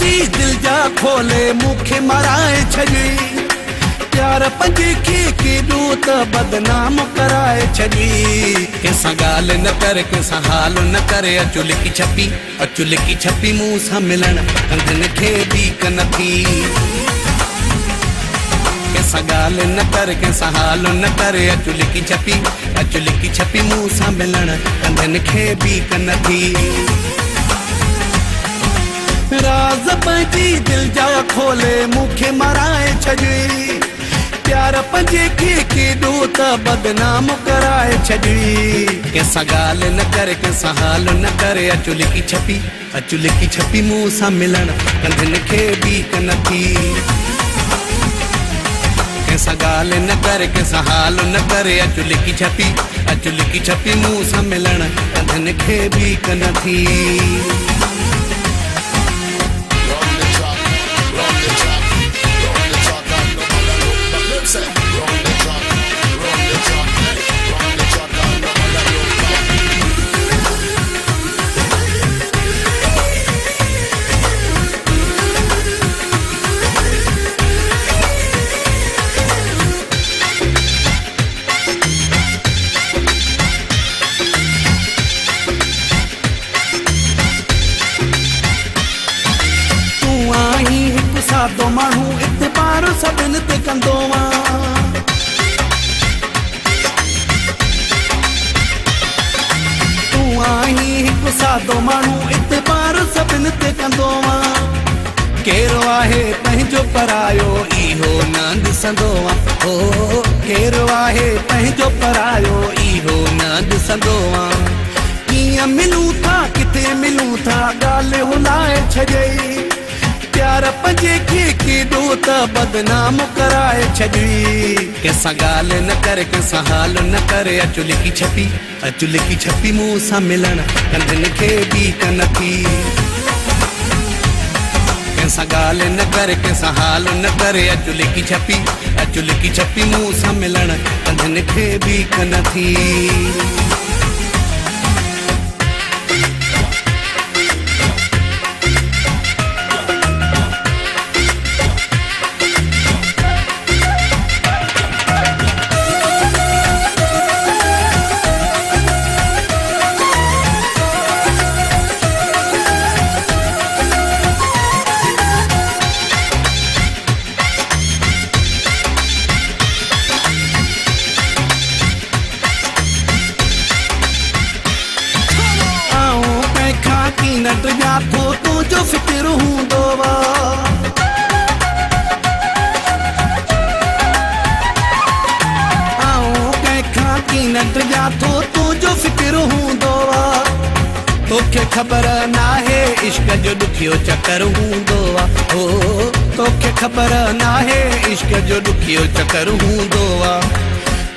पंहिंजी दिल जा खोले मूंखे मराए छॾी प्यार पंहिंजे खे केॾो त बदनाम कराए छॾी कंहिंसां ॻाल्हि न कर कंहिंसां हाल न करे अचु लिकी छपी मूं सां मिलण कंधनि खे बीक न थी कंहिंसां ॻाल्हि न कर कंहिंसां हाल न करे अचु लिकी छपी मूं सां मिलण कंधनि खे बीक न थी राज़ पंहिंजी दिल जा खोले मूंखे मराए छॾी प्यार पंहिंजे खे केॾो त बदनाम कराए छॾी कंहिंसां ॻाल्हि न कर कंहिंसां हाल न करे अचु लिकी छपी मूं सां मिलण कंधनि खे बीक न थी कंहिंसां ॻाल्हि न कर कंहिंसां हाल न करे अचु लिकी छपी मूं सां मिलण कंधनि खे बीक न थी सादो माण्हू इतबार सभिनि ते कंदो तूं आहीं हिकु सादो माण्हू इतबार सभिनि ते कंदो केरु आहे पंहिंजो परायो इहो न ॾिसंदो हो केरु आहे पंहिंजो परायो इहो न ॾिसंदो कीअं मिलूं था किथे मिलूं था ॻाल्हि हुलाए छॾई प्यार पंहिंजे खे केॾो त बदनाम कराए छॾी कंहिंसां ॻाल्हि न कर कंहिंसां हाल न करे अचु लिकी छपी मूं सां मिलण कंधनि खे बीक न थी कंहिंसां ॻाल्हि न कर कंहिंसां हाल न करे अचु लिकी छपी मूं सां मिलण कंधनि खे बीक न थी नट जा थो तुंहिंजो फिक्र हूंदो कंहिंखां कीनत जा थो तुंहिंजो फिक्र हूंदो तोखे ख़बर नाहे इश्क जो ॾुखियो चकर हूंदो हो तोखे ख़बर नाहे इश्क जो ॾुखियो चकर हूंदो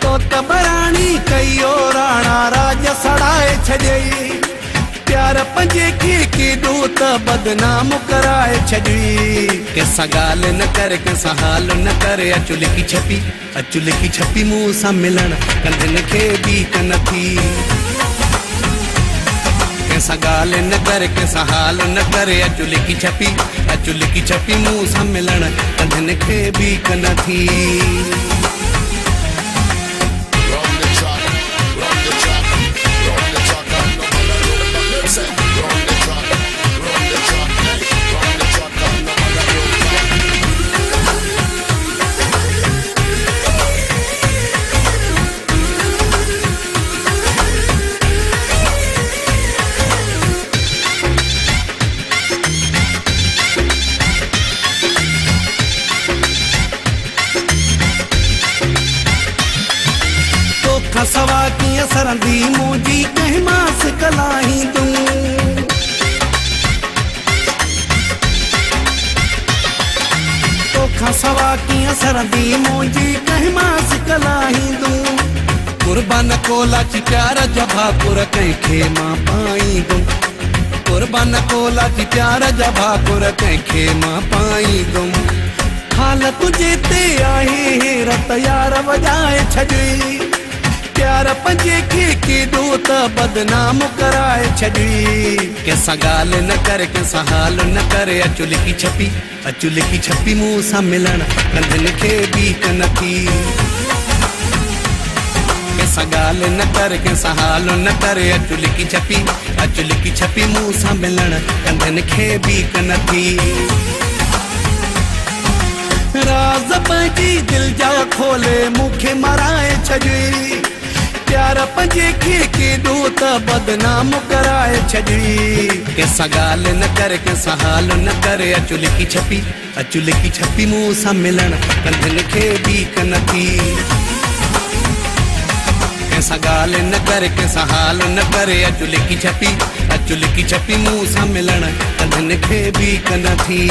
तो त बराणी कयो राणा राज सड़ाए छॾई प्यार पंहिंजे खे केॾो त बदनाम कराए छॾी कंहिंसां ॻाल्हि न कर कंहिंसां हाल न करे अचु लिकी छपी मूं सां मिलण कंधनि खे बीक न थी कंहिंसां ॻाल्हि न कर कंहिंसां हाल न करे अचु लिकी छपी मूं सां मिलण कंधनि खे बीक न थी सवा कीअं सरंदी मुंहिंजी कंहिं मास कलाहीं तूं तोखां सवा कीअं सरंदी मुंहिंजी कंहिं मास कलाहीं तूं कुर्बान कोला जी प्यार जा भाकुर कंहिंखे मां पाईंदुमि कुर्बान कोला जी प्यार जा भाकुर कंहिंखे मां पाईंदुमि हाल तुंहिंजे ते आहे रत यार वॼाए छॾी प्यार पंजे खे केॾो त बदनाम कराए छॾी कंहिंसां ॻाल्हि न कर कंहिंसां हाल न करे अचु लिकी छपी मूं सां मिलण कंधनि खे बीक न थी कंहिंसां ॻाल्हि न कर कंहिंसां हाल न करे अचु लिकी छपी मूं सां मिलण कंधनि खे बीक न थी राज़ पंहिंजी दिल जा खोले मूंखे मराए छॾी प्यार पंजे खे केॾो त बदनाम कराए छॾी कंहिंसां ॻाल्हि न कर कंहिंसां हाल न करे अचु लिकी छपी मूं सां मिलण कंधनि खे बीक न थी कंहिंसां ॻाल्हि न कर कंहिंसां हाल न करे अचु लिकी छपी मूं सां मिलण कंधनि खे बीक न थी